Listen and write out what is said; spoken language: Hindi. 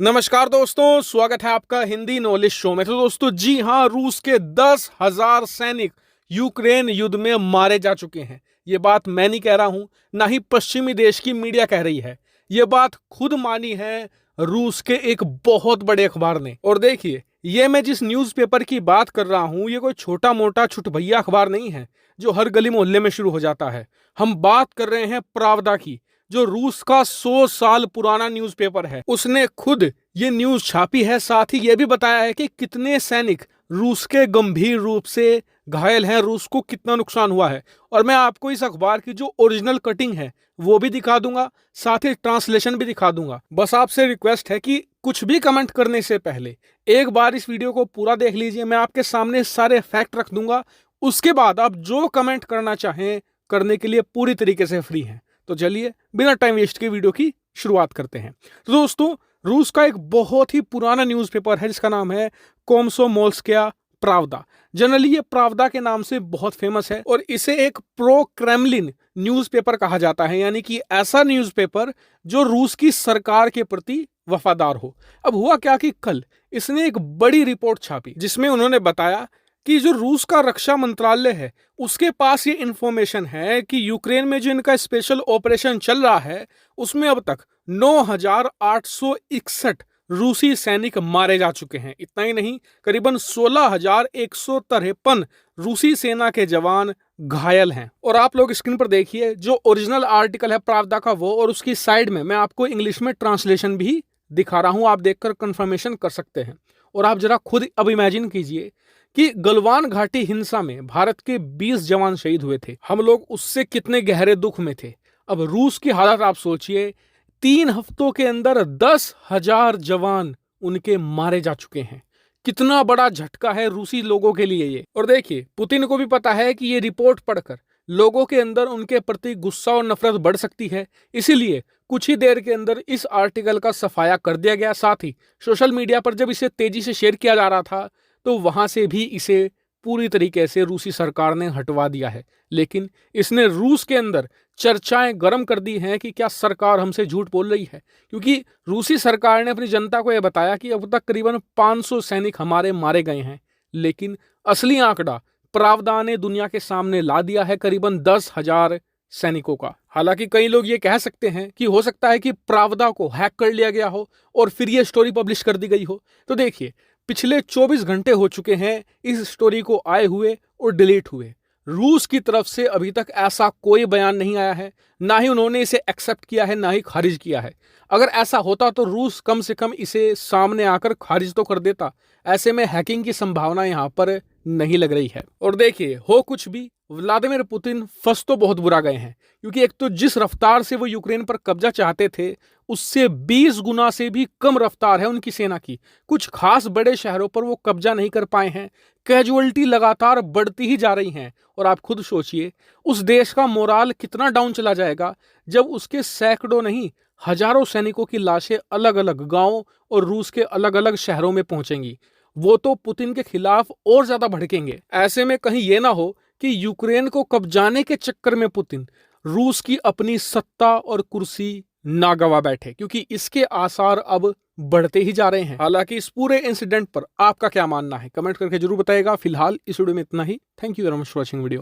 नमस्कार दोस्तों, स्वागत है आपका हिंदी नॉलेज शो में। तो दोस्तों जी हाँ, रूस के 10,000 सैनिक यूक्रेन युद्ध में मारे जा चुके हैं। ये बात मैं नहीं कह रहा हूं, ना ही पश्चिमी देश की मीडिया कह रही है। ये बात खुद मानी है रूस के एक बहुत बड़े अखबार ने। और देखिए, ये मैं जिस न्यूज़पेपर की बात कर रहा हूं, ये कोई छोटा मोटा छुटभैया अखबार नहीं है जो हर गली मोहल्ले में शुरू हो जाता है। हम बात कर रहे हैं प्रावदा की, जो रूस का 100 साल पुराना न्यूज़पेपर है। उसने खुद ये न्यूज़ छापी है, साथ ही ये भी बताया है कि कितने सैनिक रूस के गंभीर रूप से घायल हैं, रूस को कितना नुकसान हुआ है। और मैं आपको इस अखबार की जो ओरिजिनल कटिंग है वो भी दिखा दूंगा, साथ ही ट्रांसलेशन भी दिखा दूंगा। बस आपसे रिक्वेस्ट है कि कुछ भी कमेंट करने से पहले एक बार इस वीडियो को पूरा देख लीजिए। मैं आपके सामने सारे फैक्ट रख दूंगा, उसके बाद आप जो कमेंट करना चाहें करने के लिए पूरी तरीके से फ्री हैं। तो चलिए बिना टाइम वेस्ट के वीडियो की शुरुआत करते हैं। तो दोस्तों, रूस का एक बहुत ही पुराना न्यूज़पेपर है जिसका नाम है कोमसोमोल्स्काया प्रावदा। जनरली ये प्रावदा के नाम से बहुत फेमस है और इसे एक प्रो क्रेमलिन न्यूज़पेपर कहा जाता है, यानी कि ऐसा न्यूज़पेपर जो रूस की सरकार के प्रति वफादार हो। अब हुआ क्या कि कल इसने एक बड़ी रिपोर्ट छापी जिसमें उन्होंने बताया कि जो रूस का रक्षा मंत्रालय है उसके पास ये इंफॉर्मेशन है कि यूक्रेन में जो इनका स्पेशल ऑपरेशन चल रहा है उसमें अब तक 9,861 रूसी सैनिक मारे जा चुके हैं। इतना ही नहीं, करीबन 16,153 रूसी सेना के जवान घायल हैं। और आप लोग स्क्रीन पर देखिए जो ओरिजिनल आर्टिकल है प्रावदा का वो, और उसकी साइड में मैं आपको इंग्लिश में ट्रांसलेशन भी दिखा रहा हूं, आप देखकर कंफर्मेशन कर सकते हैं। और आप जरा खुद अब इमेजिन कीजिए कि गलवान घाटी हिंसा में भारत के 20 जवान शहीद हुए थे। हम लोग उससे कितने गहरे दुख में थे। अब रूस की हालत आप सोचिए, 3 हफ्तों के अंदर 10,000 जवान उनके मारे जा चुके हैं। कितना बड़ा झटका है रूसी लोगों के लिए ये। और देखिए, पुतिन को भी पता है कि ये रिपोर्ट पढ़कर लोगों के अंदर उनके प्रति गुस्सा और नफरत बढ़ सकती है, इसीलिए कुछ ही देर के अंदर इस आर्टिकल का सफाया कर दिया गया। साथ ही सोशल मीडिया पर जब इसे तेजी से शेयर किया जा रहा था तो वहां से भी इसे पूरी तरीके से रूसी सरकार ने हटवा दिया है। लेकिन इसने रूस के अंदर चर्चाएं गर्म कर दी हैं कि क्या सरकार हमसे झूठ बोल रही है, क्योंकि रूसी सरकार ने अपनी जनता को यह बताया कि अब तक करीबन 500 सैनिक हमारे मारे गए हैं। लेकिन असली आंकड़ा प्रावदा ने दुनिया के सामने ला दिया है, करीबन 10,000 सैनिकों का। हालांकि कई लोग ये कह सकते हैं कि हो सकता है कि प्रावदा को हैक कर लिया गया हो और फिर ये स्टोरी पब्लिश कर दी गई हो। तो देखिए, पिछले 24 घंटे हो चुके हैं इस स्टोरी को आए हुए और डिलीट हुए। रूस की तरफ से अभी तक ऐसा कोई बयान नहीं आया है, ना ही उन्होंने इसे एक्सेप्ट किया है, ना ही खारिज किया है। अगर ऐसा होता तो रूस कम से कम इसे सामने आकर खारिज तो कर देता। ऐसे में हैकिंग की संभावना यहां पर नहीं लग रही है। और देखिए, हो कुछ भी, व्लादिमीर पुतिन फंस तो बहुत बुरा गए हैं, क्योंकि एक तो जिस रफ्तार से वो यूक्रेन पर कब्जा चाहते थे उससे 20 गुना से भी कम रफ्तार है उनकी सेना की। कुछ खास बड़े शहरों पर वो कब्जा नहीं कर पाए हैं। कैजुअलिटी लगातार बढ़ती ही जा रही हैं। और आप खुद सोचिए, उस देश का मोराल कितना डाउन चला जाएगा जब उसके सैकड़ों नहीं हजारों सैनिकों की लाशें अलग अलग गांवों और रूस के अलग अलग शहरों में पहुंचेंगी। वो तो पुतिन के खिलाफ और ज्यादा भड़केंगे। ऐसे में कहीं ये ना हो कि यूक्रेन को कब्जाने के चक्कर में पुतिन रूस की अपनी सत्ता और कुर्सी ना गवा बैठे, क्योंकि इसके आसार अब बढ़ते ही जा रहे हैं। हालांकि इस पूरे इंसिडेंट पर आपका क्या मानना है कमेंट करके जरूर बताइएगा। फिलहाल इस वीडियो में इतना ही। Thank you very much for watching video.